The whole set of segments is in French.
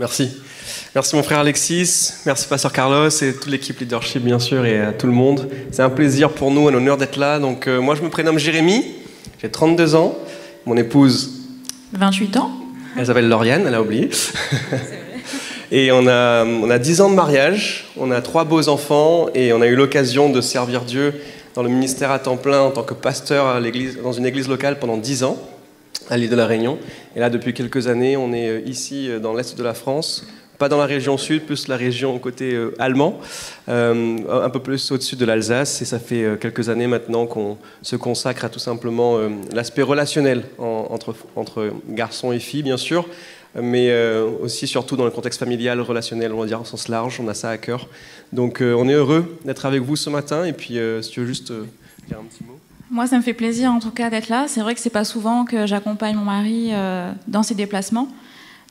Merci. Merci mon frère Alexis, merci pasteur Carlos et toute l'équipe leadership bien sûr et à tout le monde. C'est un plaisir pour nous, un honneur d'être là. Donc moi je me prénomme Jérémy, j'ai 32 ans, mon épouse 28 ans. Elle s'appelle Lauriane, elle a oublié. Et on a 10 ans de mariage, on a 3 beaux enfants et on a eu l'occasion de servir Dieu dans le ministère à temps plein en tant que pasteur à l'église, dans une église locale pendant 10 ans à l'île de la Réunion. Et là depuis quelques années on est ici dans l'est de la France, pas dans la région sud, plus la région côté allemand, un peu plus au-dessus de l'Alsace. Et ça fait quelques années maintenant qu'on se consacre à tout simplement l'aspect relationnel entre garçons et filles bien sûr, mais aussi surtout dans le contexte familial, relationnel, on va dire en sens large, on a ça à cœur. Donc on est heureux d'être avec vous ce matin, et puis si tu veux juste dire un petit mot. Moi, ça me fait plaisir en tout cas d'être là. C'est vrai que c'est pas souvent que j'accompagne mon mari dans ses déplacements.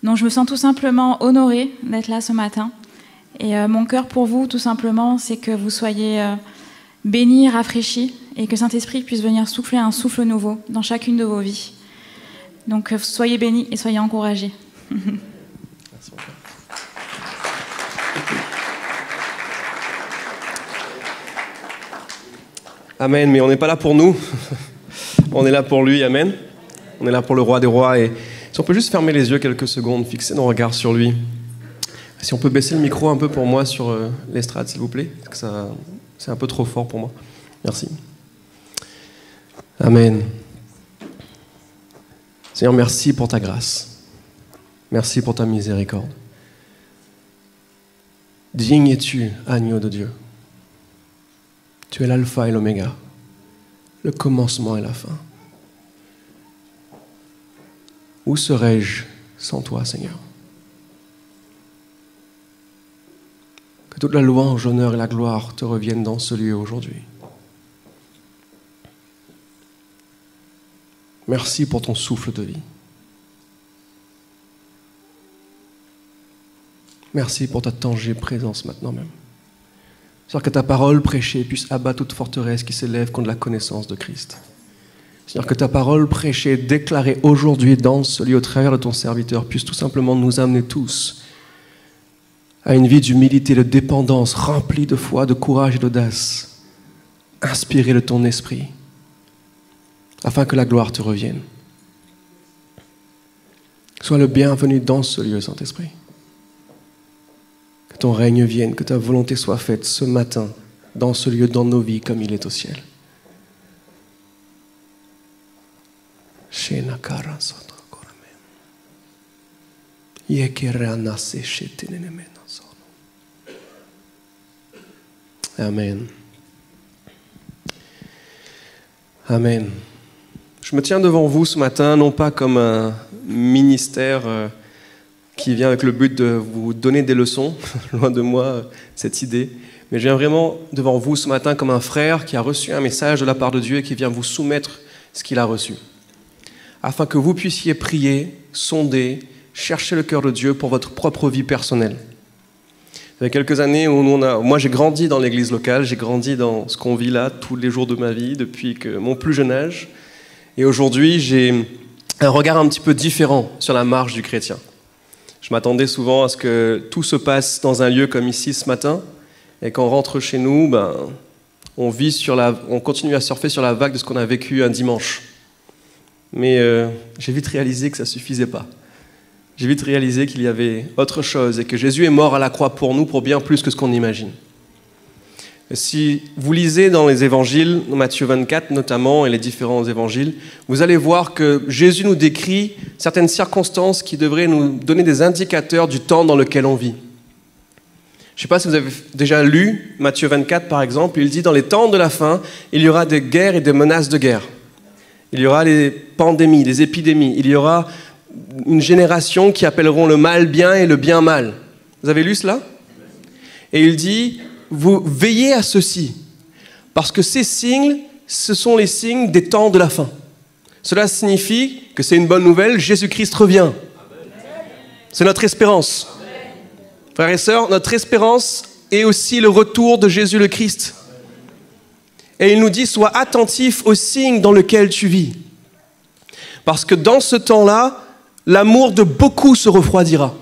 Donc je me sens tout simplement honorée d'être là ce matin. Et mon cœur pour vous, tout simplement, c'est que vous soyez bénis, rafraîchis, et que Saint-Esprit puisse venir souffler un souffle nouveau dans chacune de vos vies. Donc soyez bénis et soyez encouragés. Merci. Amen, mais on n'est pas là pour nous, on est là pour lui, amen. On est là pour le roi des rois, et si on peut juste fermer les yeux quelques secondes, fixer nos regards sur lui. Si on peut baisser le micro un peu pour moi sur l'estrade, s'il vous plaît, parce que c'est un peu trop fort pour moi. Merci. Amen. Seigneur, merci pour ta grâce. Merci pour ta miséricorde. Digne es-tu, agneau de Dieu. Tu es l'alpha et l'oméga, le commencement et la fin. Où serais-je sans toi, Seigneur? Que toute la louange, l'honneur et la gloire te reviennent dans ce lieu aujourd'hui. Merci pour ton souffle de vie. Merci pour ta tangible présence maintenant même. Seigneur, que ta parole prêchée puisse abattre toute forteresse qui s'élève contre la connaissance de Christ. Seigneur, que ta parole prêchée, déclarée aujourd'hui dans ce lieu au travers de ton serviteur puisse tout simplement nous amener tous à une vie d'humilité, de dépendance, remplie de foi, de courage et d'audace, inspirée de ton esprit, afin que la gloire te revienne. Sois le bienvenu dans ce lieu, Saint-Esprit. Que ton règne vienne, que ta volonté soit faite ce matin, dans ce lieu, dans nos vies, comme il est au ciel. Amen. Amen. Je me tiens devant vous ce matin, non pas comme un ministère qui vient avec le but de vous donner des leçons, loin de moi cette idée, mais je viens vraiment devant vous ce matin comme un frère qui a reçu un message de la part de Dieu et qui vient vous soumettre ce qu'il a reçu, afin que vous puissiez prier, sonder, chercher le cœur de Dieu pour votre propre vie personnelle. Il y a quelques années où moi j'ai grandi dans l'église locale, j'ai grandi dans ce qu'on vit là tous les jours de ma vie depuis mon plus jeune âge, et aujourd'hui j'ai un regard un petit peu différent sur la marche du chrétien. Je m'attendais souvent à ce que tout se passe dans un lieu comme ici ce matin, et quand on rentre chez nous, on continue à surfer sur la vague de ce qu'on a vécu un dimanche. Mais j'ai vite réalisé que ça ne suffisait pas. J'ai vite réalisé qu'il y avait autre chose et que Jésus est mort à la croix pour nous, pour bien plus que ce qu'on imagine. Et si vous lisez dans les évangiles, Matthieu 24 notamment, et les différents évangiles, vous allez voir que Jésus nous décrit certaines circonstances qui devraient nous donner des indicateurs du temps dans lequel on vit. Je ne sais pas si vous avez déjà lu Matthieu 24 par exemple, il dit dans les temps de la fin, il y aura des guerres et des menaces de guerre. Il y aura les pandémies, les épidémies, il y aura une génération qui appelleront le mal bien et le bien mal. Vous avez lu cela? Et il dit, vous veillez à ceci, parce que ces signes, ce sont les signes des temps de la fin. Cela signifie que c'est une bonne nouvelle, Jésus-Christ revient. C'est notre espérance. Frères et sœurs, notre espérance est aussi le retour de Jésus le Christ. Et il nous dit, sois attentif aux signes dans lesquels tu vis. Parce que dans ce temps-là, l'amour de beaucoup se refroidira.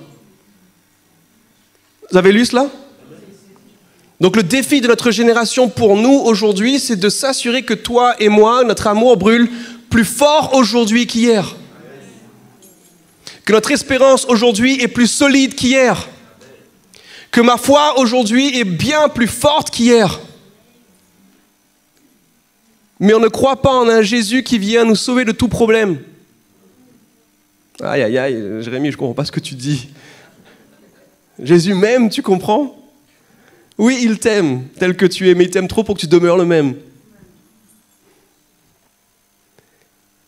Vous avez lu cela? Donc le défi de notre génération pour nous aujourd'hui, c'est de s'assurer que toi et moi, notre amour brûle plus fort aujourd'hui qu'hier. Que notre espérance aujourd'hui est plus solide qu'hier. Que ma foi aujourd'hui est bien plus forte qu'hier. Mais on ne croit pas en un Jésus qui vient nous sauver de tout problème. Aïe, aïe, aïe, Jérémie, je ne comprends pas ce que tu dis. Jésus m'aime, tu comprends? Oui, il t'aime tel que tu es, mais il t'aime trop pour que tu demeures le même.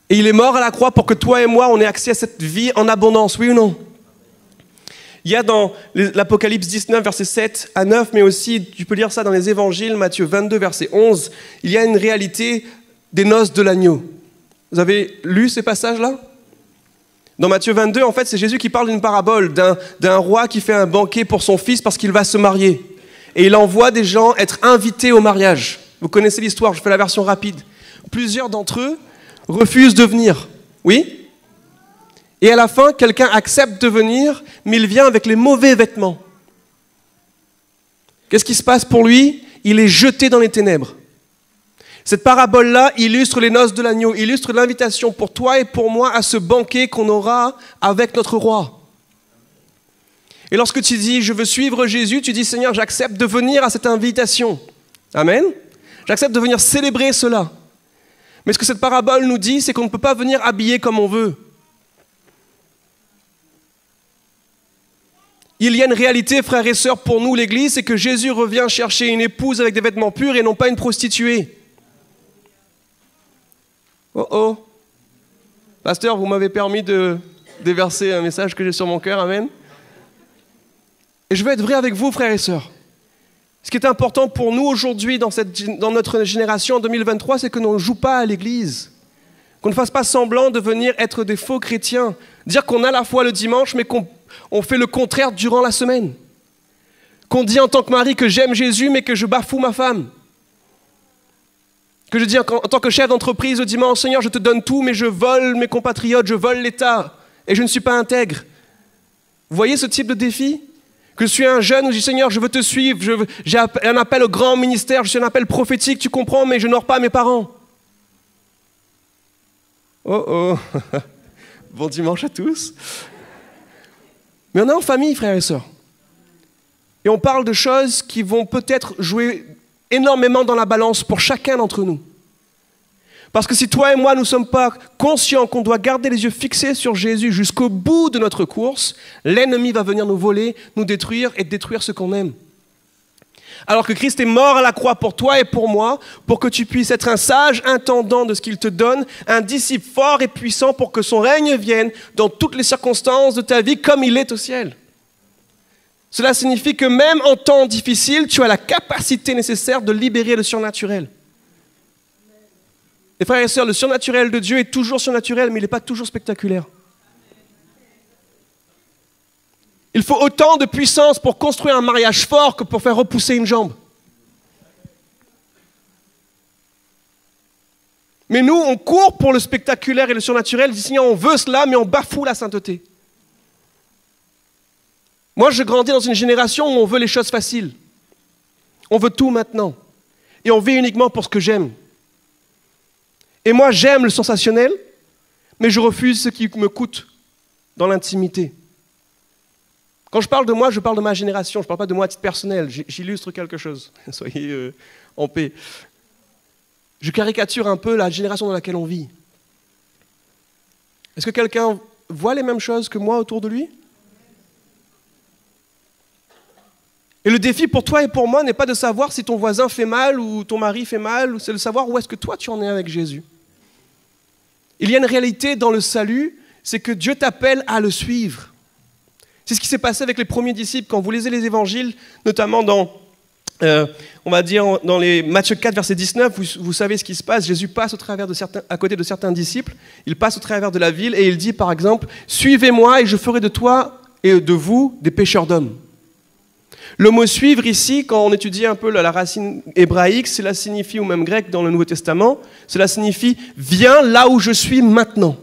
Et il est mort à la croix pour que toi et moi, on ait accès à cette vie en abondance, oui ou non? Il y a dans l'Apocalypse 19, versets 7 à 9, mais aussi, tu peux lire ça dans les évangiles, Matthieu 22, verset 11, il y a une réalité des noces de l'agneau. Vous avez lu ces passages-là? Dans Matthieu 22, en fait, c'est Jésus qui parle d'une parabole d'un roi qui fait un banquet pour son fils parce qu'il va se marier. Et il envoie des gens être invités au mariage. Vous connaissez l'histoire, je fais la version rapide. Plusieurs d'entre eux refusent de venir. Oui? Et à la fin, quelqu'un accepte de venir, mais il vient avec les mauvais vêtements. Qu'est-ce qui se passe pour lui? Il est jeté dans les ténèbres. Cette parabole-là illustre les noces de l'agneau, illustre l'invitation pour toi et pour moi à ce banquet qu'on aura avec notre roi. Et lorsque tu dis « je veux suivre Jésus », tu dis « Seigneur, j'accepte de venir à cette invitation ». Amen. J'accepte de venir célébrer cela. Mais ce que cette parabole nous dit, c'est qu'on ne peut pas venir habillé comme on veut. Il y a une réalité, frères et sœurs, pour nous, l'Église, c'est que Jésus revient chercher une épouse avec des vêtements purs et non pas une prostituée. Oh oh. Pasteur, vous m'avez permis de déverser un message que j'ai sur mon cœur, amen. Et je veux être vrai avec vous, frères et sœurs. Ce qui est important pour nous aujourd'hui, dans notre génération en 2023, c'est que l'on ne joue pas à l'Église. Qu'on ne fasse pas semblant de venir être des faux chrétiens. Dire qu'on a la foi le dimanche, mais qu'on fait le contraire durant la semaine. Qu'on dit en tant que mari que j'aime Jésus, mais que je bafoue ma femme. Que je dis en tant que chef d'entreprise le dimanche, Seigneur, je te donne tout, mais je vole mes compatriotes, je vole l'État, et je ne suis pas intègre. Vous voyez ce type de défi? Que je suis un jeune où je dis, Seigneur, je veux te suivre, j'ai un appel au grand ministère, je suis un appel prophétique, tu comprends, mais je n'honore pas mes parents. Oh oh, bon dimanche à tous. Mais on est en famille, frères et sœurs. Et on parle de choses qui vont peut-être jouer énormément dans la balance pour chacun d'entre nous. Parce que si toi et moi, nous ne sommes pas conscients qu'on doit garder les yeux fixés sur Jésus jusqu'au bout de notre course, l'ennemi va venir nous voler, nous détruire et détruire ce qu'on aime. Alors que Christ est mort à la croix pour toi et pour moi, pour que tu puisses être un sage intendant de ce qu'il te donne, un disciple fort et puissant pour que son règne vienne dans toutes les circonstances de ta vie comme il est au ciel. Cela signifie que même en temps difficile, tu as la capacité nécessaire de libérer le surnaturel. Et frères et sœurs, le surnaturel de Dieu est toujours surnaturel, mais il n'est pas toujours spectaculaire. Il faut autant de puissance pour construire un mariage fort que pour faire repousser une jambe. Mais nous, on court pour le spectaculaire et le surnaturel, dit Seigneur, on veut cela, mais on bafoue la sainteté. Moi, je grandis dans une génération où on veut les choses faciles. On veut tout maintenant. Et on vit uniquement pour ce que j'aime. Et moi, j'aime le sensationnel, mais je refuse ce qui me coûte dans l'intimité. Quand je parle de moi, je parle de ma génération, je ne parle pas de moi à titre personnel, j'illustre quelque chose, soyez en paix. Je caricature un peu la génération dans laquelle on vit. Est-ce que quelqu'un voit les mêmes choses que moi autour de lui? Et le défi pour toi et pour moi n'est pas de savoir si ton voisin fait mal ou ton mari fait mal, c'est de savoir où est-ce que toi tu en es avec Jésus. Il y a une réalité dans le salut, c'est que Dieu t'appelle à le suivre. C'est ce qui s'est passé avec les premiers disciples. Quand vous lisez les évangiles, notamment dans, on va dire, dans les Matthieu 4, verset 19, vous savez ce qui se passe. Jésus passe à côté de certains disciples, il passe au travers de la ville et il dit par exemple, « Suivez-moi et je ferai de toi et de vous des pêcheurs d'hommes. » Le mot « suivre » ici, quand on étudie un peu la racine hébraïque, cela signifie, ou même grec dans le Nouveau Testament, cela signifie « viens là où je suis maintenant ».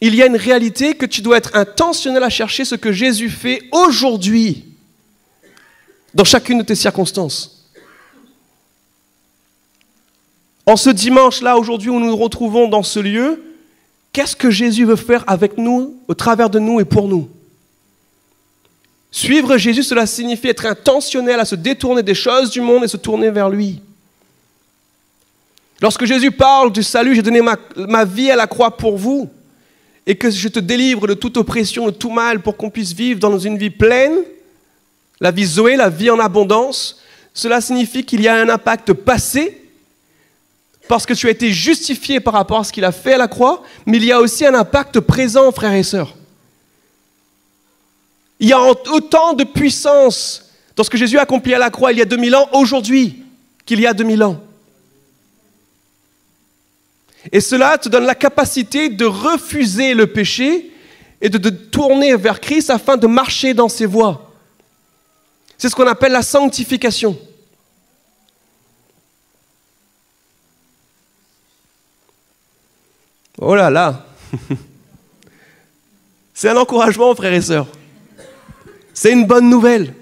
il y a une réalité que tu dois être intentionnel à chercher ce que Jésus fait aujourd'hui, dans chacune de tes circonstances. En ce dimanche-là, aujourd'hui, où nous nous retrouvons dans ce lieu, qu'est-ce que Jésus veut faire avec nous, au travers de nous et pour nous? Suivre Jésus, cela signifie être intentionnel à se détourner des choses du monde et se tourner vers lui. Lorsque Jésus parle du salut, j'ai donné ma vie à la croix pour vous, et que je te délivre de toute oppression, de tout mal, pour qu'on puisse vivre dans une vie pleine, la vie Zoé, la vie en abondance, cela signifie qu'il y a un impact passé, parce que tu as été justifié par rapport à ce qu'il a fait à la croix, mais il y a aussi un impact présent, frères et sœurs. Il y a autant de puissance dans ce que Jésus a accompli à la croix il y a 2000 ans, aujourd'hui, qu'il y a 2000 ans. Et cela te donne la capacité de refuser le péché et de te tourner vers Christ afin de marcher dans ses voies. C'est ce qu'on appelle la sanctification. Oh là là. C'est un encouragement, frères et sœurs. C'est une bonne nouvelle.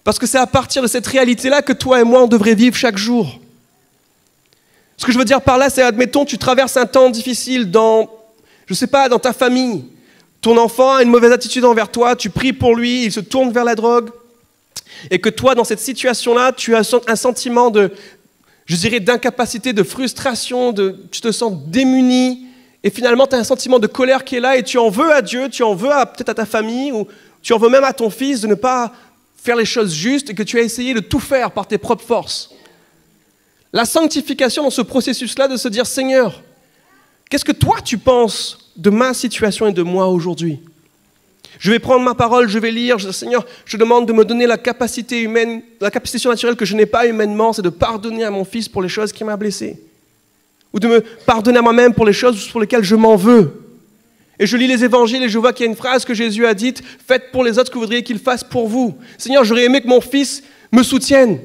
Parce que c'est à partir de cette réalité-là que toi et moi, on devrait vivre chaque jour. Ce que je veux dire par là, c'est, admettons, tu traverses un temps difficile dans ta famille. Ton enfant a une mauvaise attitude envers toi, tu pries pour lui, il se tourne vers la drogue. Et que toi, dans cette situation-là, tu as un sentiment d'incapacité, de frustration, tu te sens démuni. Et finalement, tu as un sentiment de colère qui est là et tu en veux à Dieu, tu en veux peut-être à ta famille, ou tu en veux même à ton fils de ne pas faire les choses justes et que tu as essayé de tout faire par tes propres forces. La sanctification dans ce processus-là de se dire, Seigneur, qu'est-ce que toi tu penses de ma situation et de moi aujourd'hui? Je vais prendre ma parole, je vais lire, Seigneur, je demande de me donner la capacité humaine, la capacité surnaturelle que je n'ai pas humainement, c'est de pardonner à mon fils pour les choses qui m'ont blessé. Ou de me pardonner à moi-même pour les choses pour lesquelles je m'en veux. Et je lis les évangiles et je vois qu'il y a une phrase que Jésus a dite, « Faites pour les autres ce que vous voudriez qu'ils fassent pour vous. » Seigneur, j'aurais aimé que mon fils me soutienne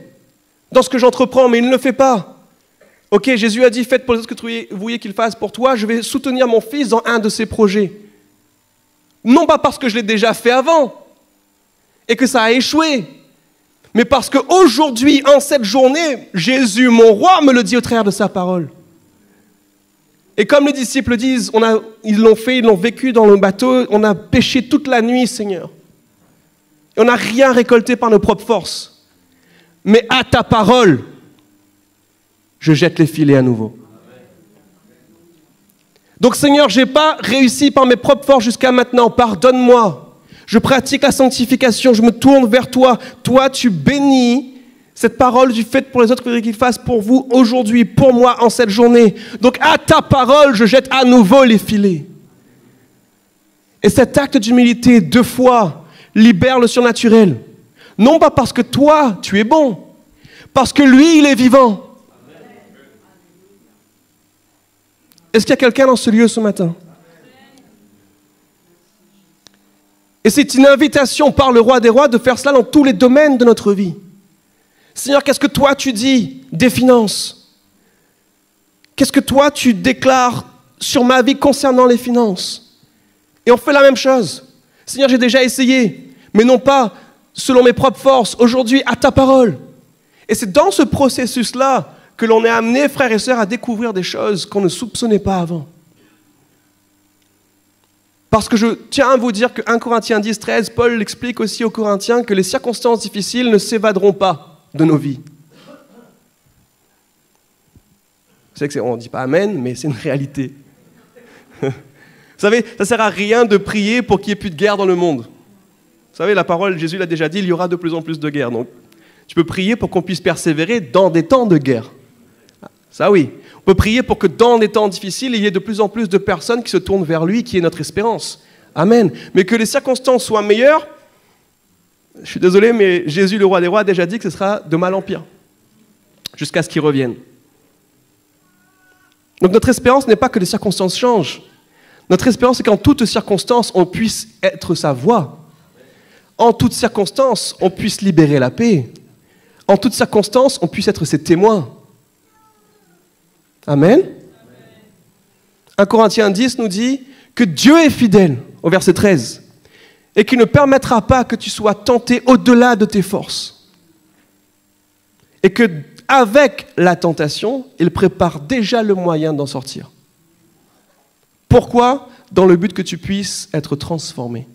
dans ce que j'entreprends, mais il ne le fait pas. Ok, Jésus a dit, faites pour les autres ce que vous voyez qu'il fasse pour toi, je vais soutenir mon fils dans un de ses projets. Non pas parce que je l'ai déjà fait avant et que ça a échoué, mais parce qu'aujourd'hui, en cette journée, Jésus, mon roi, me le dit au travers de sa parole. Et comme les disciples disent, ils l'ont fait, ils l'ont vécu dans le bateau, on a péché toute la nuit, Seigneur. Et on n'a rien récolté par nos propres forces. Mais à ta parole, je jette les filets à nouveau. Donc Seigneur, je n'ai pas réussi par mes propres forces jusqu'à maintenant. Pardonne-moi. Je pratique la sanctification, je me tourne vers toi. Toi, tu bénis cette parole du fait pour les autres qu'ils fassent pour vous aujourd'hui, pour moi, en cette journée. Donc à ta parole, je jette à nouveau les filets. Et cet acte d'humilité, 2 fois, libère le surnaturel. Non pas parce que toi, tu es bon, parce que lui, il est vivant. Est-ce qu'il y a quelqu'un dans ce lieu ce matin? Et c'est une invitation par le roi des rois de faire cela dans tous les domaines de notre vie. Seigneur, qu'est-ce que toi tu dis des finances? Qu'est-ce que toi tu déclares sur ma vie concernant les finances? Et on fait la même chose. Seigneur, j'ai déjà essayé, mais non pas selon mes propres forces, aujourd'hui à ta parole. Et c'est dans ce processus-là que l'on est amené, frères et sœurs, à découvrir des choses qu'on ne soupçonnait pas avant. Parce que je tiens à vous dire que 1 Corinthiens 10, 13, Paul l'explique aussi aux Corinthiens que les circonstances difficiles ne s'évaderont pas de nos vies. C'est que on ne dit pas amen, mais c'est une réalité. Vous savez, ça ne sert à rien de prier pour qu'il n'y ait plus de guerre dans le monde. Vous savez, la parole, Jésus l'a déjà dit, il y aura de plus en plus de guerres. Donc, tu peux prier pour qu'on puisse persévérer dans des temps de guerre. Ça oui. On peut prier pour que dans des temps difficiles, il y ait de plus en plus de personnes qui se tournent vers lui, qui est notre espérance. Amen. Mais que les circonstances soient meilleures, je suis désolé, mais Jésus, le roi des rois, a déjà dit que ce sera de mal en pire, jusqu'à ce qu'il revienne. Donc notre espérance n'est pas que les circonstances changent. Notre espérance, c'est qu'en toutes circonstances, on puisse être sa voix. En toutes circonstances, on puisse libérer la paix. En toutes circonstances, on puisse être ses témoins. Amen. 1 Corinthiens 10 nous dit que Dieu est fidèle, au verset 13, et qu'il ne permettra pas que tu sois tenté au-delà de tes forces. Et qu'avec la tentation, il prépare déjà le moyen d'en sortir. Pourquoi ? Dans le but que tu puisses être transformé.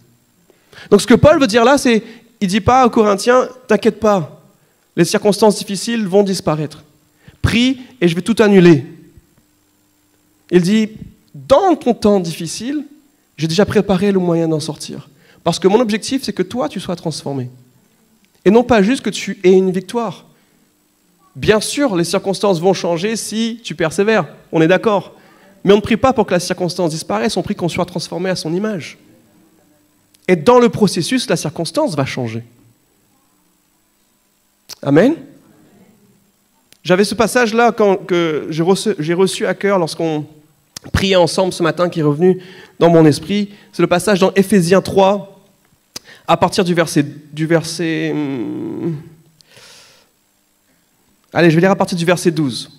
Donc ce que Paul veut dire là, c'est, il ne dit pas aux Corinthiens, t'inquiète pas, les circonstances difficiles vont disparaître. Prie et je vais tout annuler. Il dit, dans ton temps difficile, j'ai déjà préparé le moyen d'en sortir. Parce que mon objectif, c'est que toi, tu sois transformé. Et non pas juste que tu aies une victoire. Bien sûr, les circonstances vont changer si tu persévères, on est d'accord. Mais on ne prie pas pour que la circonstance disparaisse, on prie qu'on soit transformé à son image. Et dans le processus, la circonstance va changer. Amen. J'avais ce passage-là que j'ai reçu à cœur lorsqu'on priait ensemble ce matin, qui est revenu dans mon esprit. C'est le passage dans Éphésiens 3, à partir du verset... Allez, je vais lire à partir du verset 12.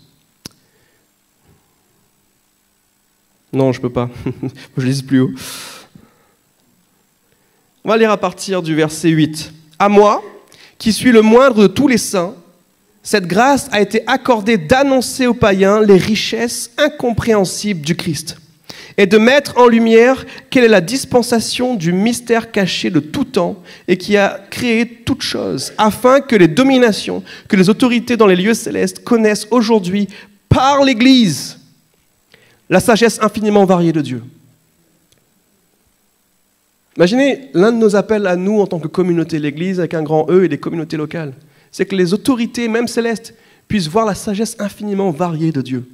Non, je ne peux pas. Je lise plus haut. On va lire à partir du verset 8. « À moi, qui suis le moindre de tous les saints, cette grâce a été accordée d'annoncer aux païens les richesses incompréhensibles du Christ et de mettre en lumière quelle est la dispensation du mystère caché de tout temps et qui a créé toutes choses, afin que les dominations, que les autorités dans les lieux célestes connaissent aujourd'hui par l'Église la sagesse infiniment variée de Dieu. » Imaginez l'un de nos appels à nous en tant que communauté, l'Église avec un grand E et des communautés locales. C'est que les autorités, même célestes, puissent voir la sagesse infiniment variée de Dieu.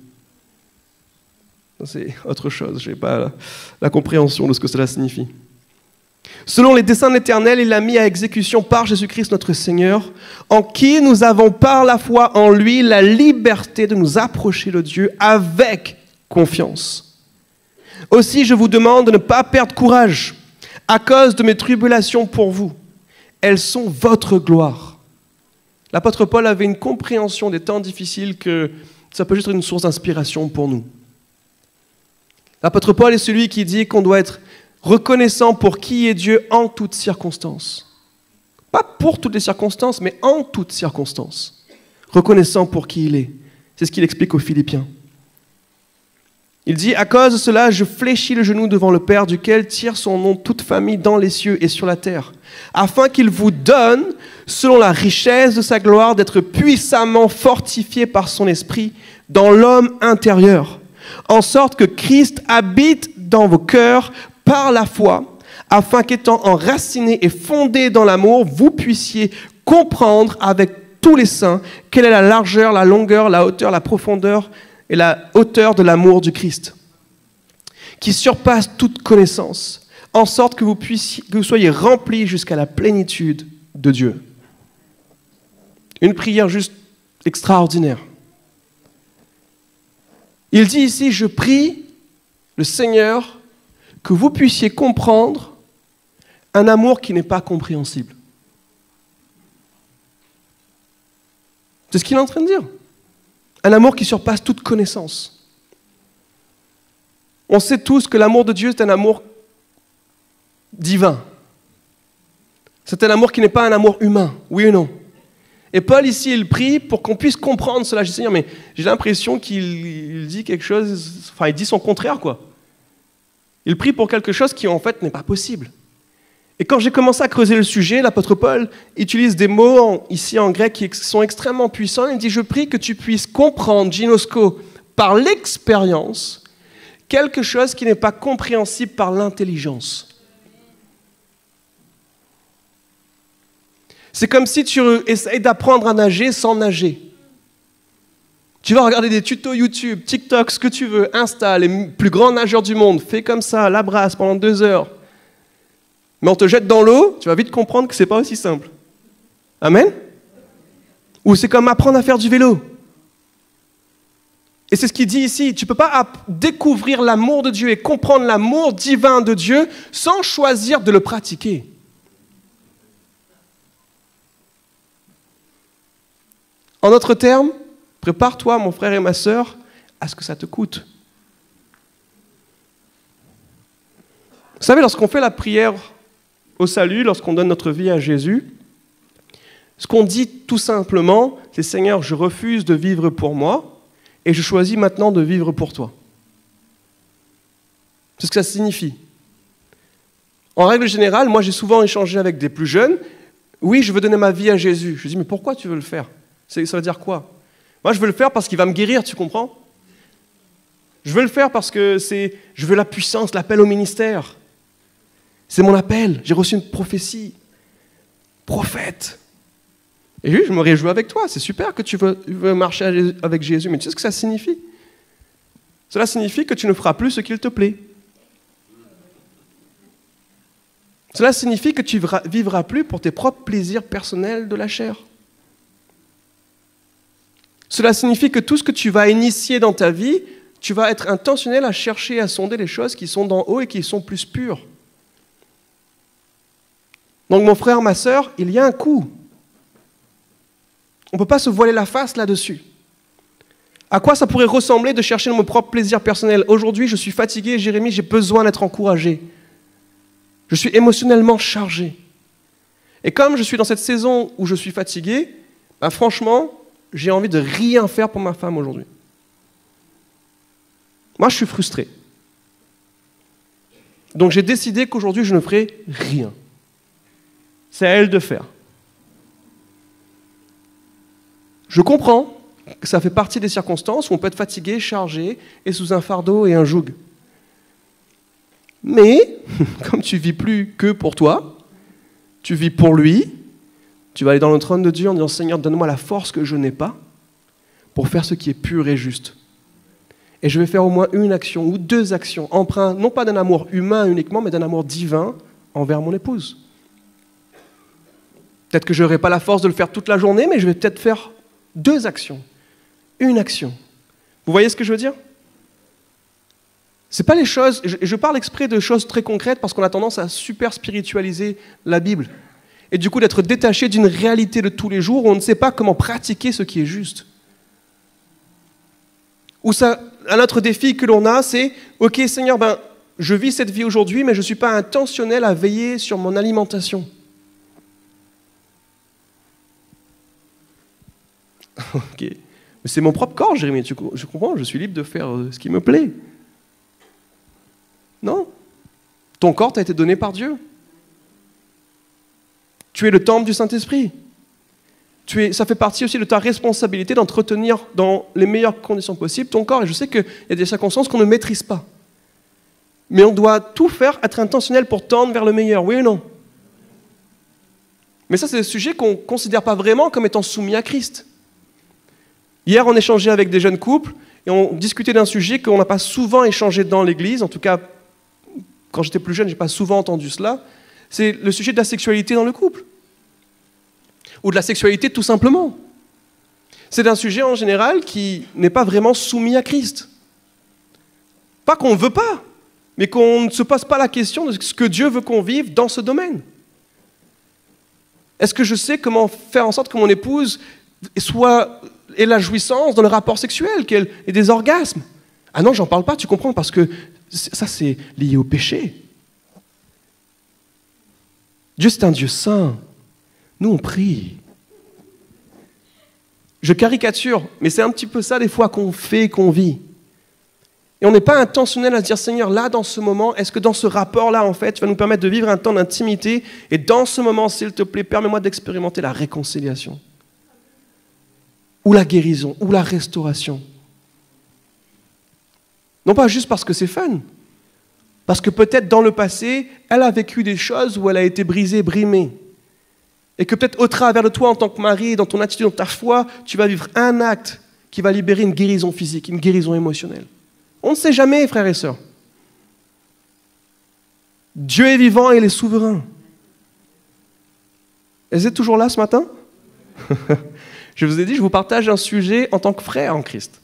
C'est autre chose, je n'ai pas la compréhension de ce que cela signifie. Selon les desseins de l'Éternel, il l'a mis à exécution par Jésus-Christ notre Seigneur, en qui nous avons par la foi en lui la liberté de nous approcher de Dieu avec confiance. Aussi, je vous demande de ne pas perdre courage à cause de mes tribulations pour vous. Elles sont votre gloire. L'apôtre Paul avait une compréhension des temps difficiles que ça peut juste être une source d'inspiration pour nous. L'apôtre Paul est celui qui dit qu'on doit être reconnaissant pour qui est Dieu en toutes circonstances. Pas pour toutes les circonstances, mais en toutes circonstances. Reconnaissant pour qui il est. C'est ce qu'il explique aux Philippiens. Il dit, à cause de cela, je fléchis le genou devant le Père, duquel tire son nom toute famille dans les cieux et sur la terre, afin qu'il vous donne, selon la richesse de sa gloire, d'être puissamment fortifié par son esprit dans l'homme intérieur, en sorte que Christ habite dans vos cœurs par la foi, afin qu'étant enracinés et fondés dans l'amour, vous puissiez comprendre avec tous les saints quelle est la largeur, la longueur, la hauteur, la profondeur et la hauteur de l'amour du Christ, qui surpasse toute connaissance, en sorte que vous soyez remplis jusqu'à la plénitude de Dieu. Une prière juste extraordinaire. Il dit ici, je prie le Seigneur que vous puissiez comprendre un amour qui n'est pas compréhensible. C'est ce qu'il est en train de dire. Un amour qui surpasse toute connaissance. On sait tous que l'amour de Dieu, c'est un amour divin. C'est un amour qui n'est pas un amour humain, oui ou non? Et Paul, ici, il prie pour qu'on puisse comprendre cela. Je dis, Seigneur, mais j'ai l'impression qu'il dit quelque chose, enfin, il dit son contraire, quoi. Il prie pour quelque chose qui, en fait, n'est pas possible. Et quand j'ai commencé à creuser le sujet, l'apôtre Paul utilise des mots ici en grec qui sont extrêmement puissants. Il dit, je prie que tu puisses comprendre, ginosko, par l'expérience, quelque chose qui n'est pas compréhensible par l'intelligence. C'est comme si tu essayes d'apprendre à nager sans nager. Tu vas regarder des tutos YouTube, TikTok, ce que tu veux, Insta, les plus grands nageurs du monde, fais comme ça, la brasse pendant 2 heures. Mais on te jette dans l'eau, tu vas vite comprendre que ce n'est pas aussi simple. Amen? Ou c'est comme apprendre à faire du vélo. Et c'est ce qu'il dit ici, tu ne peux pas découvrir l'amour de Dieu et comprendre l'amour divin de Dieu sans choisir de le pratiquer. En d'autres termes, prépare-toi, mon frère et ma sœur, à ce que ça te coûte. Vous savez, lorsqu'on fait la prière au salut, lorsqu'on donne notre vie à Jésus, ce qu'on dit tout simplement, c'est « Seigneur, je refuse de vivre pour moi et je choisis maintenant de vivre pour toi ». C'est ce que ça signifie. En règle générale, moi j'ai souvent échangé avec des plus jeunes. Oui, je veux donner ma vie à Jésus. Je dis, mais pourquoi tu veux le faire? Ça veut dire quoi? Moi je veux le faire parce qu'il va me guérir, tu comprends? Je veux le faire parce que je veux la puissance, l'appel au ministère. C'est mon appel, j'ai reçu une prophétie. Prophète. Et oui, je me réjouis avec toi, c'est super que tu veux marcher avec Jésus, mais tu sais ce que ça signifie? Cela signifie que tu ne feras plus ce qu'il te plaît. Cela signifie que tu ne vivras plus pour tes propres plaisirs personnels de la chair. Cela signifie que tout ce que tu vas initier dans ta vie, tu vas être intentionnel à chercher, à sonder les choses qui sont d'en haut et qui sont plus pures. Donc mon frère, ma sœur, il y a un coût. On ne peut pas se voiler la face là-dessus. À quoi ça pourrait ressembler de chercher mon propre plaisir personnel? Aujourd'hui, je suis fatigué, Jérémie, j'ai besoin d'être encouragé. Je suis émotionnellement chargé. Et comme je suis dans cette saison où je suis fatigué, franchement, j'ai envie de rien faire pour ma femme aujourd'hui. Moi, je suis frustré. Donc j'ai décidé qu'aujourd'hui, je ne ferai rien. C'est à elle de faire. Je comprends que ça fait partie des circonstances où on peut être fatigué, chargé et sous un fardeau et un joug. Mais, comme tu vis plus que pour toi, tu vis pour lui, tu vas aller dans le trône de Dieu en disant « Seigneur, donne-moi la force que je n'ai pas pour faire ce qui est pur et juste. » Et je vais faire au moins une action ou deux actions, empreintes non pas d'un amour humain uniquement, mais d'un amour divin envers mon épouse. Peut-être que je n'aurai pas la force de le faire toute la journée, mais je vais peut-être faire deux actions, une action. Vous voyez ce que je veux dire? C'est pas les choses, je parle exprès de choses très concrètes parce qu'on a tendance à super spiritualiser la Bible. Et du coup d'être détaché d'une réalité de tous les jours où on ne sait pas comment pratiquer ce qui est juste. Ou ça, un autre défi que l'on a, c'est « Ok Seigneur, je vis cette vie aujourd'hui, mais je ne suis pas intentionnel à veiller sur mon alimentation. » Ok, mais c'est mon propre corps, Jérémie, je comprends, je suis libre de faire ce qui me plaît. Non, ton corps t'a été donné par Dieu. Tu es le temple du Saint-Esprit. Ça fait partie aussi de ta responsabilité d'entretenir dans les meilleures conditions possibles ton corps. Et je sais qu'il y a des circonstances qu'on ne maîtrise pas. Mais on doit tout faire, être intentionnel pour tendre vers le meilleur, oui ou non? Mais ça, c'est des sujets qu'on ne considère pas vraiment comme étant soumis à Christ. Hier, on échangeait avec des jeunes couples et on discutait d'un sujet qu'on n'a pas souvent échangé dans l'Église. En tout cas, quand j'étais plus jeune, je n'ai pas souvent entendu cela. C'est le sujet de la sexualité dans le couple. Ou de la sexualité tout simplement. C'est un sujet en général qui n'est pas vraiment soumis à Christ. Pas qu'on ne veut pas, mais qu'on ne se pose pas la question de ce que Dieu veut qu'on vive dans ce domaine. Est-ce que je sais comment faire en sorte que mon épouse ait la jouissance dans le rapport sexuel, qu'elle ait des orgasmes? Ah non, j'en parle pas, tu comprends, parce que ça c'est lié au péché. Dieu c'est un Dieu saint. Nous on prie. Je caricature, mais c'est un petit peu ça des fois qu'on fait, qu'on vit. Et on n'est pas intentionnel à se dire, Seigneur, là, dans ce moment, est-ce que dans ce rapport-là, en fait, tu vas nous permettre de vivre un temps d'intimité, et dans ce moment, s'il te plaît, permets-moi d'expérimenter la réconciliation, ou la guérison, ou la restauration. Non pas juste parce que c'est fun, parce que peut-être dans le passé, elle a vécu des choses où elle a été brisée, brimée. Et que peut-être au travers de toi en tant que mari, dans ton attitude, dans ta foi, tu vas vivre un acte qui va libérer une guérison physique, une guérison émotionnelle. On ne sait jamais, frères et sœurs. Dieu est vivant et il est souverain. Est-ce que vous êtes toujours là ce matin? Je vous ai dit, je vous partage un sujet en tant que frère en Christ.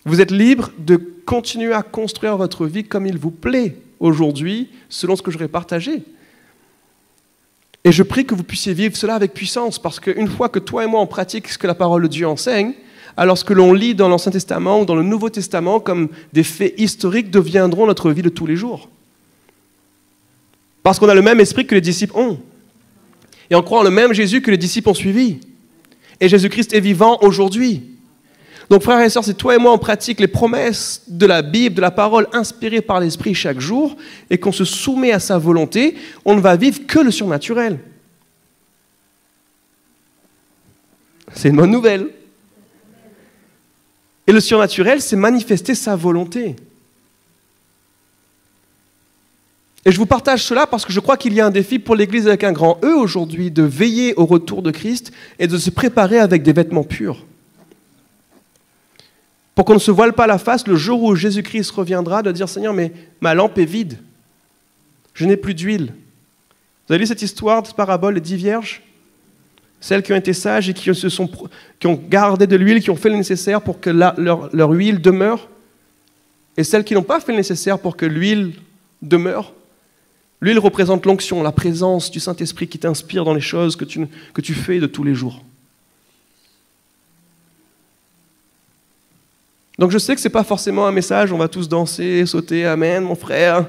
Vous êtes libre de continuer à construire votre vie comme il vous plaît aujourd'hui, selon ce que j'aurais partagé. Et je prie que vous puissiez vivre cela avec puissance, parce qu'une fois que toi et moi on pratique ce que la parole de Dieu enseigne, alors ce que l'on lit dans l'Ancien Testament ou dans le Nouveau Testament comme des faits historiques deviendront notre vie de tous les jours. Parce qu'on a le même esprit que les disciples ont. Et on croit en le même Jésus que les disciples ont suivi. Et Jésus-Christ est vivant aujourd'hui. Donc frères et sœurs, c'est toi et moi, on pratique les promesses de la Bible, de la parole inspirée par l'Esprit chaque jour, et qu'on se soumet à sa volonté, on ne va vivre que le surnaturel. C'est une bonne nouvelle. Et le surnaturel, c'est manifester sa volonté. Et je vous partage cela parce que je crois qu'il y a un défi pour l'Église avec un grand E aujourd'hui, de veiller au retour de Christ et de se préparer avec des vêtements purs. Pour qu'on ne se voile pas la face le jour où Jésus-Christ reviendra, de dire « Seigneur, mais ma lampe est vide. Je n'ai plus d'huile. » Vous avez lu cette histoire, cette parabole des 10 vierges? Celles qui ont été sages et qui ont gardé de l'huile, qui ont fait le nécessaire pour que leur huile demeure. Et celles qui n'ont pas fait le nécessaire pour que l'huile demeure. L'huile représente l'onction, la présence du Saint-Esprit qui t'inspire dans les choses que tu fais de tous les jours. Donc je sais que ce n'est pas forcément un message, on va tous danser, sauter, amen, mon frère.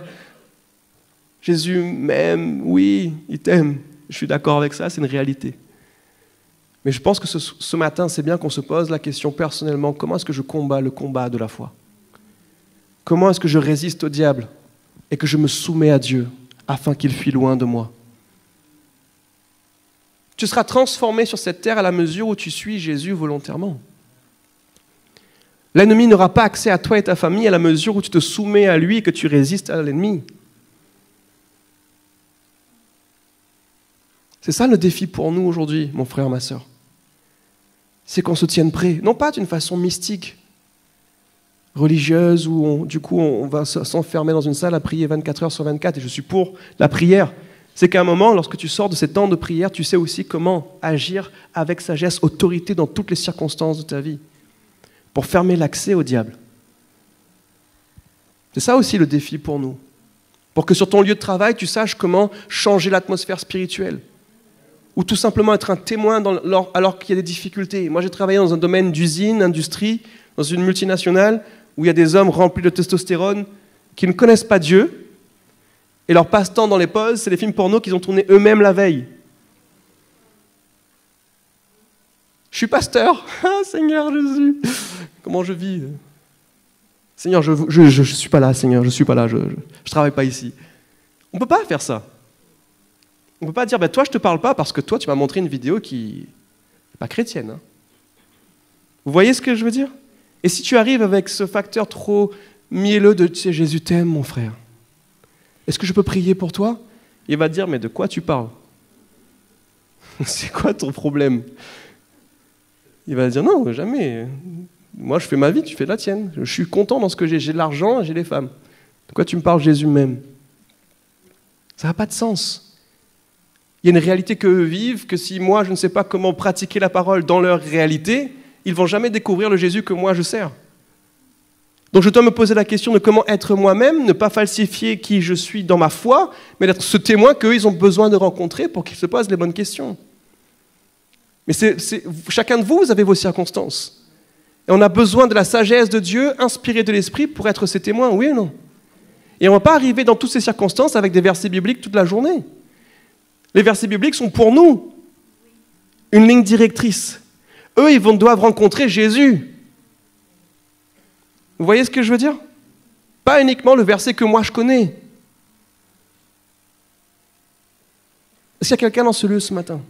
Jésus m'aime, oui, il t'aime. Je suis d'accord avec ça, c'est une réalité. Mais je pense que ce matin, c'est bien qu'on se pose la question personnellement, comment est-ce que je combats le combat de la foi? Comment est-ce que je résiste au diable et que je me soumets à Dieu afin qu'il fuit loin de moi? Tu seras transformé sur cette terre à la mesure où tu suis Jésus volontairement. L'ennemi n'aura pas accès à toi et ta famille à la mesure où tu te soumets à lui et que tu résistes à l'ennemi. C'est ça le défi pour nous aujourd'hui, mon frère, ma sœur. C'est qu'on se tienne prêt, non pas d'une façon mystique, religieuse, où on va s'enfermer dans une salle à prier 24 heures sur 24, et je suis pour la prière. C'est qu'à un moment, lorsque tu sors de ces temps de prière, tu sais aussi comment agir avec sagesse, autorité dans toutes les circonstances de ta vie, pour fermer l'accès au diable. C'est ça aussi le défi pour nous. Pour que sur ton lieu de travail, tu saches comment changer l'atmosphère spirituelle. Ou tout simplement être un témoin alors qu'il y a des difficultés. Moi, j'ai travaillé dans un domaine d'usine, industrie, dans une multinationale, où il y a des hommes remplis de testostérone qui ne connaissent pas Dieu, et leur passe-temps dans les pauses, c'est les films porno qu'ils ont tournés eux-mêmes la veille. Je suis pasteur. Ah, Seigneur Jésus, comment je vis? Seigneur, je suis pas là, Seigneur, je suis pas là, je travaille pas ici. On peut pas faire ça. On peut pas dire, toi je te parle pas parce que toi tu m'as montré une vidéo qui n'est pas chrétienne. Hein. Vous voyez ce que je veux dire? Et si tu arrives avec ce facteur trop mielleux de, tu sais, Jésus t'aime, mon frère, est-ce que je peux prier pour toi? Il va te dire, mais de quoi tu parles? C'est quoi ton problème? Il va dire, non, jamais. Moi, je fais ma vie, tu fais la tienne. Je suis content dans ce que j'ai. J'ai de l'argent, j'ai les femmes. De quoi tu me parles, Jésus m'aime? Ça n'a pas de sens. Il y a une réalité qu'eux vivent, que si moi, je ne sais pas comment pratiquer la parole dans leur réalité, ils ne vont jamais découvrir le Jésus que moi, je sers. Donc je dois me poser la question de comment être moi-même, ne pas falsifier qui je suis dans ma foi, mais d'être ce témoin qu'eux, ils ont besoin de rencontrer pour qu'ils se posent les bonnes questions. Mais chacun de vous, vous avez vos circonstances. Et on a besoin de la sagesse de Dieu, inspirée de l'Esprit, pour être ses témoins, oui ou non? Et on ne va pas arriver dans toutes ces circonstances avec des versets bibliques toute la journée. Les versets bibliques sont pour nous une ligne directrice. Eux, ils doivent rencontrer Jésus. Vous voyez ce que je veux dire? Pas uniquement le verset que moi je connais. Est-ce qu'il y a quelqu'un dans ce lieu ce matin?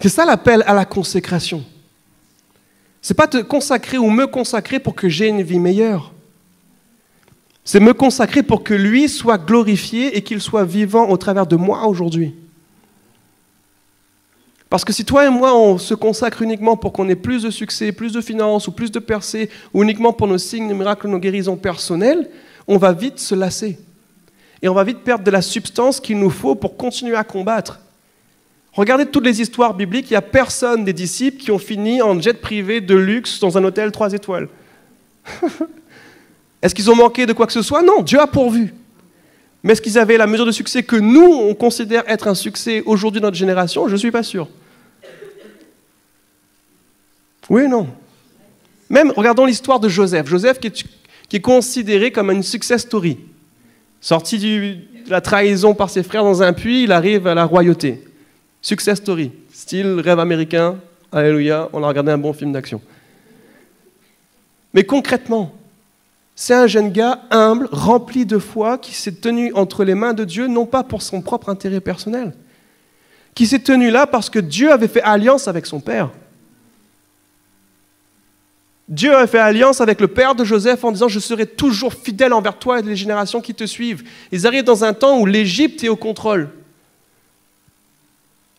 C'est ça l'appel à la consécration. C'est pas te consacrer ou me consacrer pour que j'ai une vie meilleure. C'est me consacrer pour que lui soit glorifié et qu'il soit vivant au travers de moi aujourd'hui. Parce que si toi et moi, on se consacre uniquement pour qu'on ait plus de succès, plus de finances ou plus de percées, ou uniquement pour nos signes, nos miracles, nos guérisons personnelles, on va vite se lasser. Et on va vite perdre de la substance qu'il nous faut pour continuer à combattre. Regardez toutes les histoires bibliques, il n'y a personne des disciples qui ont fini en jet privé de luxe dans un hôtel 3 étoiles. Est-ce qu'ils ont manqué de quoi que ce soit? Non, Dieu a pourvu. Mais est-ce qu'ils avaient la mesure de succès que nous, on considère être un succès aujourd'hui dans notre génération? Je ne suis pas sûr. Oui, non. Même, regardons l'histoire de Joseph. Joseph qui est considéré comme une success story. Sorti de la trahison par ses frères dans un puits, il arrive à la royauté. Success story, style rêve américain, alléluia, on a regardé un bon film d'action. Mais concrètement, c'est un jeune gars humble, rempli de foi, qui s'est tenu entre les mains de Dieu, non pas pour son propre intérêt personnel, qui s'est tenu là parce que Dieu avait fait alliance avec son père. Dieu avait fait alliance avec le père de Joseph en disant « Je serai toujours fidèle envers toi et les générations qui te suivent ». Ils arrivent dans un temps où l'Égypte est au contrôle.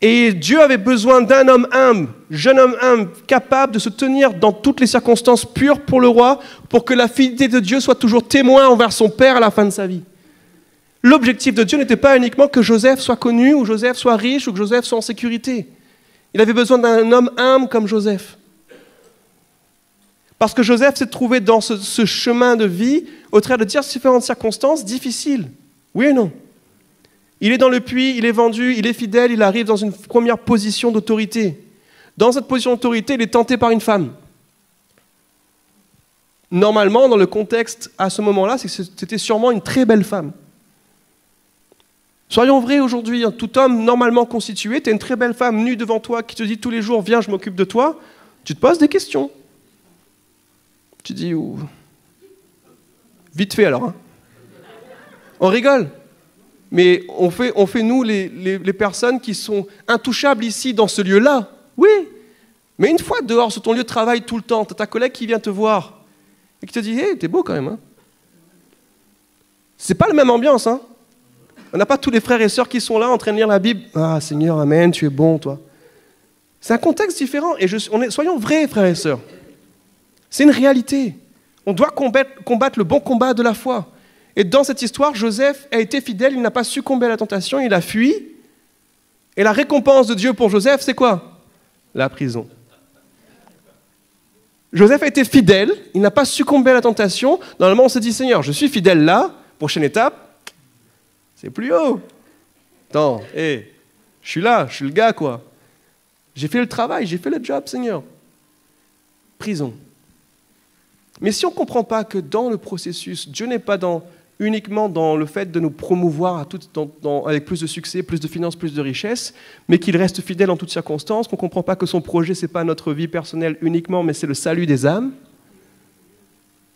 Et Dieu avait besoin d'un homme humble, jeune homme humble, capable de se tenir dans toutes les circonstances pures pour le roi, pour que la fidélité de Dieu soit toujours témoin envers son père à la fin de sa vie. L'objectif de Dieu n'était pas uniquement que Joseph soit connu, ou Joseph soit riche, ou que Joseph soit en sécurité. Il avait besoin d'un homme humble comme Joseph. Parce que Joseph s'est trouvé dans ce chemin de vie au travers de différentes circonstances difficiles. Oui ou non? Il est dans le puits, il est vendu, il est fidèle, il arrive dans une première position d'autorité. Dans cette position d'autorité, il est tenté par une femme. Normalement, dans le contexte à ce moment-là, c'était sûrement une très belle femme. Soyons vrais aujourd'hui, tout homme normalement constitué, tu as une très belle femme nue devant toi qui te dit tous les jours « Viens, je m'occupe de toi », tu te poses des questions. Tu dis vite fait alors. Hein. On rigole. Mais on fait nous les personnes qui sont intouchables ici dans ce lieu-là. Oui. Mais une fois dehors sur ton lieu de travail tout le temps, tu as ta collègue qui vient te voir et qui te dit « Hey, t'es beau quand même. Hein. » C'est pas la même ambiance. Hein. On n'a pas tous les frères et sœurs qui sont là en train de lire la Bible. « Ah Seigneur, amen, tu es bon toi. » C'est un contexte différent. Et soyons vrais frères et sœurs. C'est une réalité. On doit combattre le bon combat de la foi. Et dans cette histoire, Joseph a été fidèle, il n'a pas succombé à la tentation, il a fui. Et la récompense de Dieu pour Joseph, c'est quoi? La prison. Joseph a été fidèle, il n'a pas succombé à la tentation. Normalement, on se dit, Seigneur, je suis fidèle là, prochaine étape, c'est plus haut. Attends, je suis là, je suis le gars, quoi. J'ai fait le travail, j'ai fait le job, Seigneur. Prison. Mais si on ne comprend pas que dans le processus, Dieu n'est pas uniquement dans le fait de nous promouvoir avec plus de succès, plus de finances, plus de richesses, mais qu'il reste fidèle en toutes circonstances, qu'on ne comprend pas que son projet, ce n'est pas notre vie personnelle uniquement, mais c'est le salut des âmes,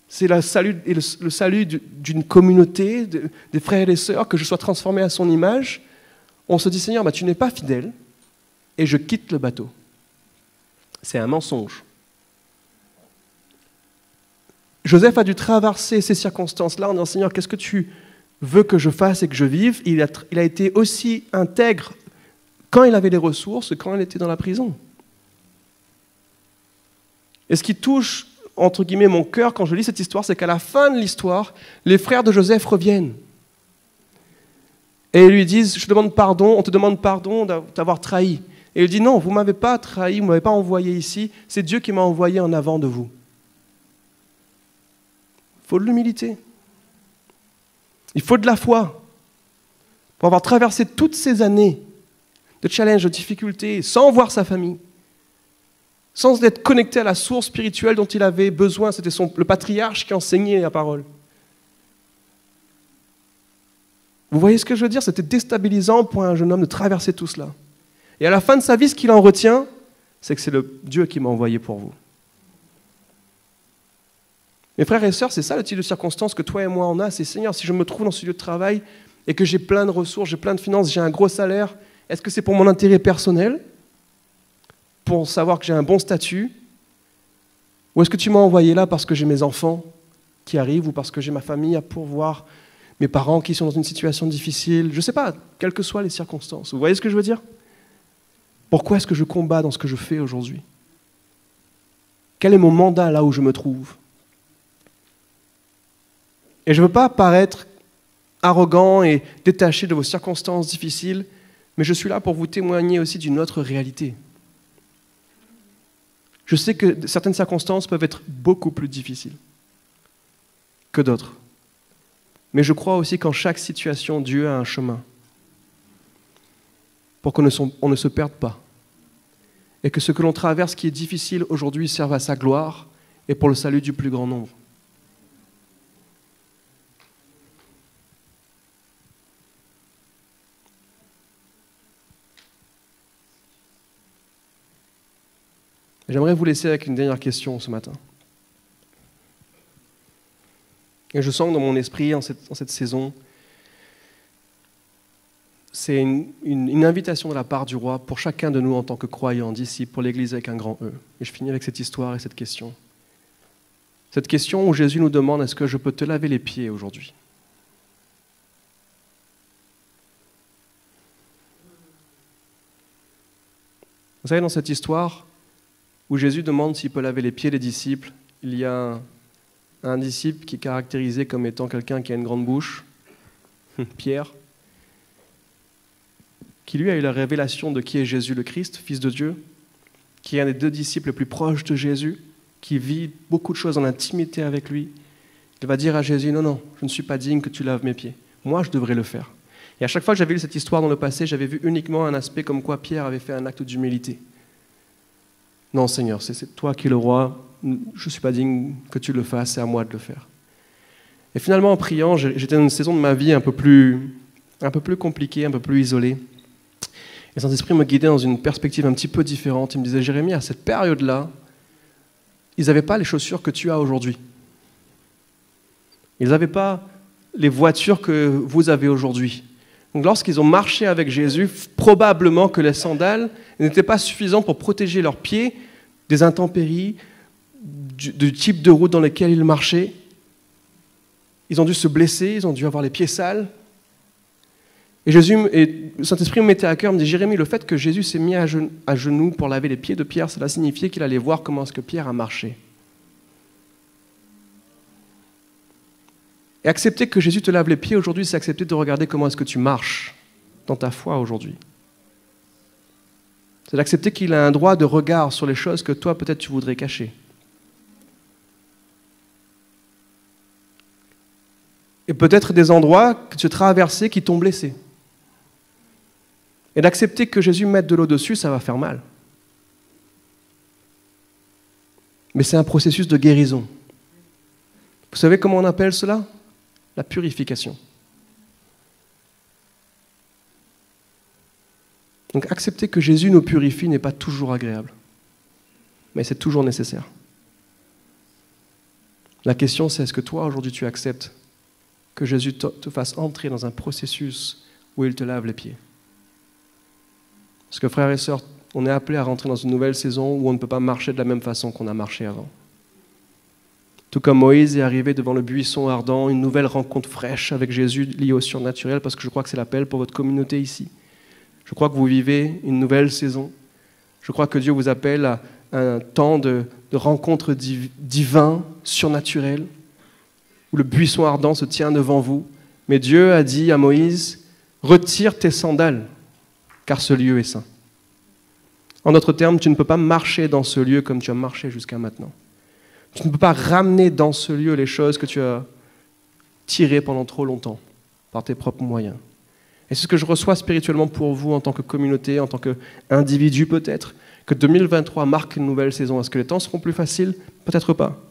c'est le salut d'une communauté, des frères et des sœurs, que je sois transformé à son image, on se dit, Seigneur, tu n'es pas fidèle, et je quitte le bateau. C'est un mensonge. Joseph a dû traverser ces circonstances-là en disant « Seigneur, qu'est-ce que tu veux que je fasse et que je vive ?» Il a été aussi intègre quand il avait les ressources que quand il était dans la prison. Et ce qui touche, entre guillemets, mon cœur quand je lis cette histoire, c'est qu'à la fin de l'histoire, les frères de Joseph reviennent. Et ils lui disent « Je te demande pardon, on te demande pardon d'avoir trahi. » Et il dit « Non, vous ne m'avez pas trahi, vous ne m'avez pas envoyé ici, c'est Dieu qui m'a envoyé en avant de vous. » Il faut de l'humilité. Il faut de la foi. Pour avoir traversé toutes ces années de challenges, de difficultés, sans voir sa famille, sans être connecté à la source spirituelle dont il avait besoin, c'était le patriarche qui enseignait la parole. Vous voyez ce que je veux dire? C'était déstabilisant pour un jeune homme de traverser tout cela. Et à la fin de sa vie, ce qu'il en retient, c'est que c'est le Dieu qui m'a envoyé pour vous. Mes frères et sœurs, c'est ça le type de circonstance que toi et moi on a, c'est Seigneur, si je me trouve dans ce lieu de travail et que j'ai plein de ressources, j'ai plein de finances, j'ai un gros salaire, est-ce que c'est pour mon intérêt personnel, pour savoir que j'ai un bon statut, ou est-ce que tu m'as envoyé là parce que j'ai mes enfants qui arrivent ou parce que j'ai ma famille à pourvoir, mes parents qui sont dans une situation difficile, je ne sais pas, quelles que soient les circonstances. Vous voyez ce que je veux dire? Pourquoi est-ce que je combats dans ce que je fais aujourd'hui? Quel est mon mandat là où je me trouve? Et je ne veux pas paraître arrogant et détaché de vos circonstances difficiles, mais je suis là pour vous témoigner aussi d'une autre réalité. Je sais que certaines circonstances peuvent être beaucoup plus difficiles que d'autres. Mais je crois aussi qu'en chaque situation, Dieu a un chemin pour qu'on ne se perde pas. Et que ce que l'on traverse qui est difficile aujourd'hui serve à sa gloire et pour le salut du plus grand nombre. J'aimerais vous laisser avec une dernière question ce matin. Et je sens que dans mon esprit, en cette saison, c'est une invitation de la part du roi pour chacun de nous en tant que croyants, disciples, pour l'Église avec un grand E. Et je finis avec cette histoire et cette question. Cette question où Jésus nous demande, est-ce que je peux te laver les pieds aujourd'hui ? Vous savez, dans cette histoire où Jésus demande s'il peut laver les pieds des disciples, il y a un disciple qui est caractérisé comme étant quelqu'un qui a une grande bouche, Pierre, qui lui a eu la révélation de qui est Jésus le Christ, Fils de Dieu, qui est un des 2 disciples les plus proches de Jésus, qui vit beaucoup de choses en intimité avec lui. Il va dire à Jésus, non, je ne suis pas digne que tu laves mes pieds. Moi, je devrais le faire. Et à chaque fois que j'avais lu cette histoire dans le passé, j'avais vu uniquement un aspect comme quoi Pierre avait fait un acte d'humilité. Non, Seigneur, c'est toi qui es le roi, je ne suis pas digne que tu le fasses, c'est à moi de le faire. Et finalement, en priant, j'étais dans une saison de ma vie un peu plus compliquée, un peu plus isolée. Et Saint-Esprit me guidait dans une perspective un petit peu différente. Il me disait, Jérémie, à cette période-là, ils n'avaient pas les chaussures que tu as aujourd'hui. Ils n'avaient pas les voitures que vous avez aujourd'hui. Donc lorsqu'ils ont marché avec Jésus, probablement que les sandales n'étaient pas suffisantes pour protéger leurs pieds des intempéries, du type de route dans lequel ils marchaient. Ils ont dû se blesser, ils ont dû avoir les pieds sales. Et le Saint-Esprit me mettait à cœur, me dit, Jérémie, le fait que Jésus s'est mis à genoux pour laver les pieds de Pierre, cela signifiait qu'il allait voir comment est-ce que Pierre a marché. Et accepter que Jésus te lave les pieds aujourd'hui, c'est accepter de regarder comment est-ce que tu marches dans ta foi aujourd'hui. C'est d'accepter qu'il a un droit de regard sur les choses que toi, peut-être, tu voudrais cacher. Et peut-être des endroits que tu as traversés qui t'ont blessé. Et d'accepter que Jésus mette de l'eau dessus, ça va faire mal. Mais c'est un processus de guérison. Vous savez comment on appelle cela ? La purification. Donc accepter que Jésus nous purifie n'est pas toujours agréable, mais c'est toujours nécessaire. La question c'est, est-ce que toi aujourd'hui tu acceptes que Jésus te fasse entrer dans un processus où il te lave les pieds ? Parce que frères et sœurs, on est appelés à rentrer dans une nouvelle saison où on ne peut pas marcher de la même façon qu'on a marché avant. Tout comme Moïse est arrivé devant le buisson ardent, une nouvelle rencontre fraîche avec Jésus liée au surnaturel, parce que je crois que c'est l'appel pour votre communauté ici. Je crois que vous vivez une nouvelle saison. Je crois que Dieu vous appelle à un temps de rencontre divin, surnaturelle, où le buisson ardent se tient devant vous. Mais Dieu a dit à Moïse, retire tes sandales, car ce lieu est saint. En d'autres termes, tu ne peux pas marcher dans ce lieu comme tu as marché jusqu'à maintenant. Tu ne peux pas ramener dans ce lieu les choses que tu as tirées pendant trop longtemps, par tes propres moyens. Et c'est ce que je reçois spirituellement pour vous en tant que communauté, en tant qu'individu peut-être, que 2023 marque une nouvelle saison. Est-ce que les temps seront plus faciles ? Peut-être pas.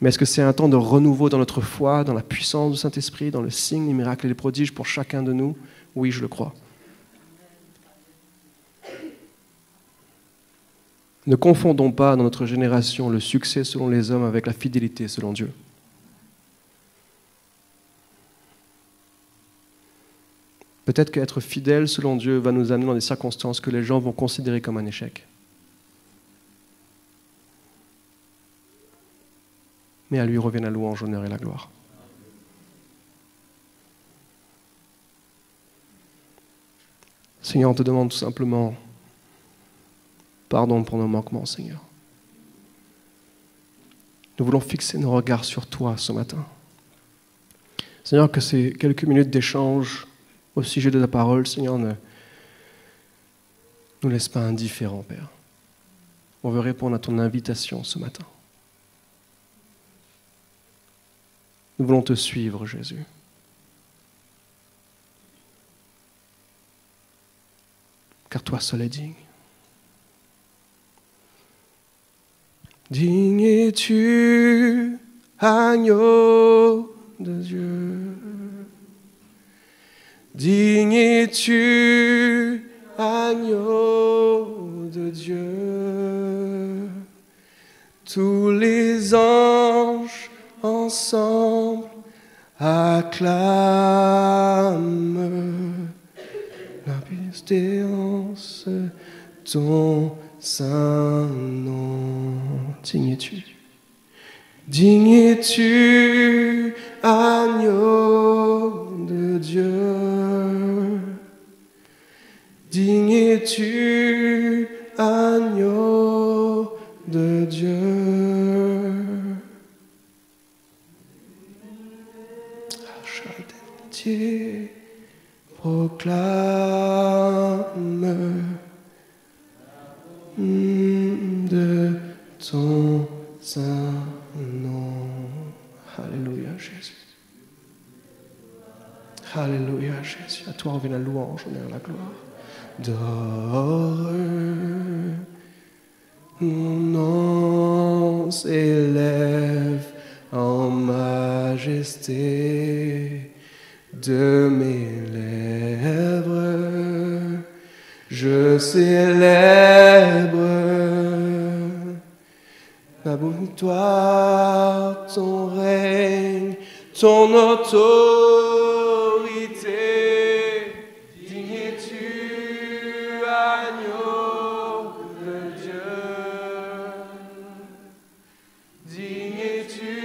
Mais est-ce que c'est un temps de renouveau dans notre foi, dans la puissance du Saint-Esprit, dans le signe, les miracles et les prodiges pour chacun de nous ? Oui, je le crois. Ne confondons pas dans notre génération le succès selon les hommes avec la fidélité selon Dieu. Peut-être qu'être fidèle selon Dieu va nous amener dans des circonstances que les gens vont considérer comme un échec. Mais à lui revienne la louange, l'honneur et la gloire. Seigneur, on te demande tout simplement pardon pour nos manquements, Seigneur. Nous voulons fixer nos regards sur toi ce matin. Seigneur, que ces quelques minutes d'échange au sujet de ta parole, Seigneur, ne nous laisse pas indifférents, Père. On veut répondre à ton invitation ce matin. Nous voulons te suivre, Jésus. Car toi seul es digne. Digne es-tu, agneau de Dieu. Digne es-tu, agneau de Dieu. tous les anges ensemble acclament la espérance, ton saint nom. Digne es-tu, digne es-tu, agneau de Dieu. Digne es-tu, agneau de Dieu. Dieu proclame de ton saint nom. Alléluia Jésus. Alléluia Jésus. À toi revient la louange, honneur, la gloire. Dore, mon nom s'élève en majesté de mes lèvres. Je célèbre ta victoire, ton règne, ton autorité. Digne es-tu, agneau de Dieu. Digne es-tu,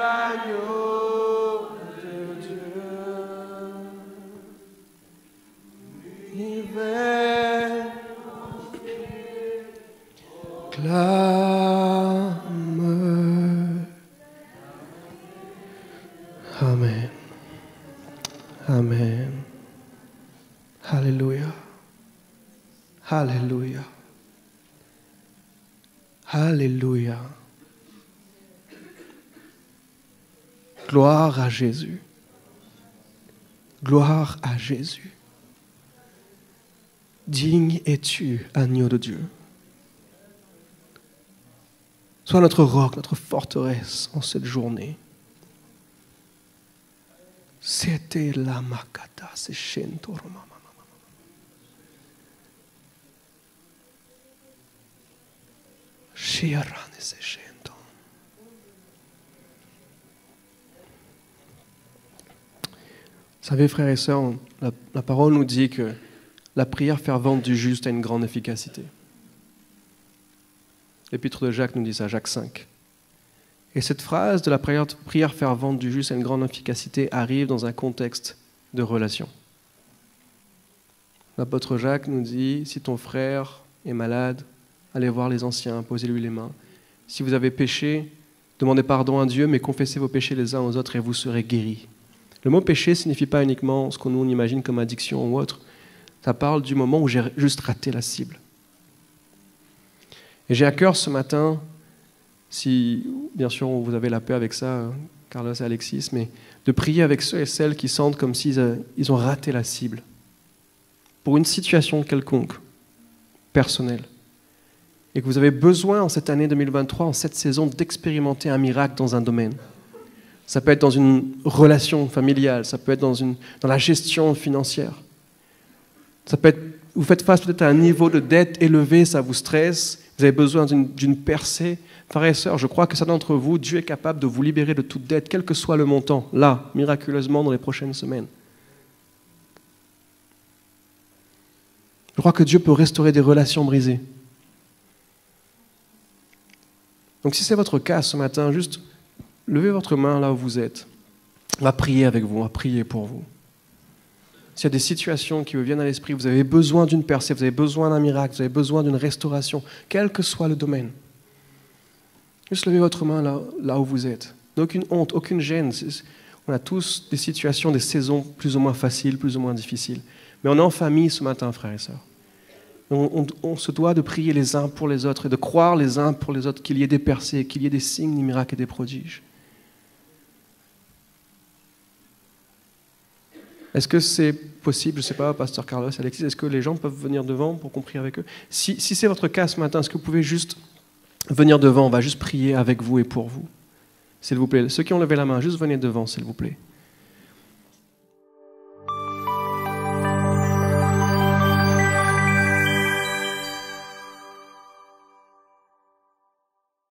agneau de Dieu. L'hiver clame. Amen. Amen. Alléluia. Alléluia. Alléluia. Gloire à Jésus. Gloire à Jésus. Digne es-tu, agneau de Dieu. Sois notre roc, notre forteresse en cette journée. C'était la makata, c'est shentoroma. Shiarane, c'est shenton. Vous savez, frères et sœurs, la parole nous dit que la prière fervente du juste a une grande efficacité. L'épître de Jacques nous dit ça, Jacques 5. Et cette phrase de la prière fervente du juste a une grande efficacité arrive dans un contexte de relation. L'apôtre Jacques nous dit, si ton frère est malade, allez voir les anciens, posez-lui les mains. Si vous avez péché, demandez pardon à Dieu, mais confessez vos péchés les uns aux autres et vous serez guéris. Le mot péché ne signifie pas uniquement ce qu'on nous imagine comme addiction ou autre. Ça parle du moment où j'ai juste raté la cible. Et j'ai à cœur ce matin, si bien sûr vous avez la paix avec ça, Carlos et Alexis, mais de prier avec ceux et celles qui sentent comme s'ils ont raté la cible pour une situation quelconque, personnelle, et que vous avez besoin en cette année 2023, en cette saison, d'expérimenter un miracle dans un domaine. Ça peut être dans une relation familiale, ça peut être dans la gestion financière. Ça peut être, vous faites face peut-être à un niveau de dette élevé, ça vous stresse, vous avez besoin d'une percée. Frères et sœurs, je crois que certains d'entre vous, Dieu est capable de vous libérer de toute dette, quel que soit le montant, là, miraculeusement, dans les prochaines semaines. Je crois que Dieu peut restaurer des relations brisées. Donc si c'est votre cas ce matin, juste levez votre main là où vous êtes. On va prier avec vous, on va prier pour vous. S'il y a des situations qui vous viennent à l'esprit, vous avez besoin d'une percée, vous avez besoin d'un miracle, vous avez besoin d'une restauration, quel que soit le domaine. Juste levez votre main là où vous êtes. Aucune honte, aucune gêne. On a tous des situations, des saisons plus ou moins faciles, plus ou moins difficiles. Mais on est en famille ce matin, frères et sœurs. On se doit de prier les uns pour les autres et de croire les uns pour les autres qu'il y ait des percées, qu'il y ait des signes, des miracles et des prodiges. Est-ce que c'est possible, je ne sais pas, Pasteur Carlos, Alexis, est-ce que les gens peuvent venir devant pour qu'on prie avec eux? Si c'est votre cas ce matin, est-ce que vous pouvez juste venir devant? On va juste prier avec vous et pour vous. S'il vous plaît. Ceux qui ont levé la main, juste venez devant, s'il vous plaît.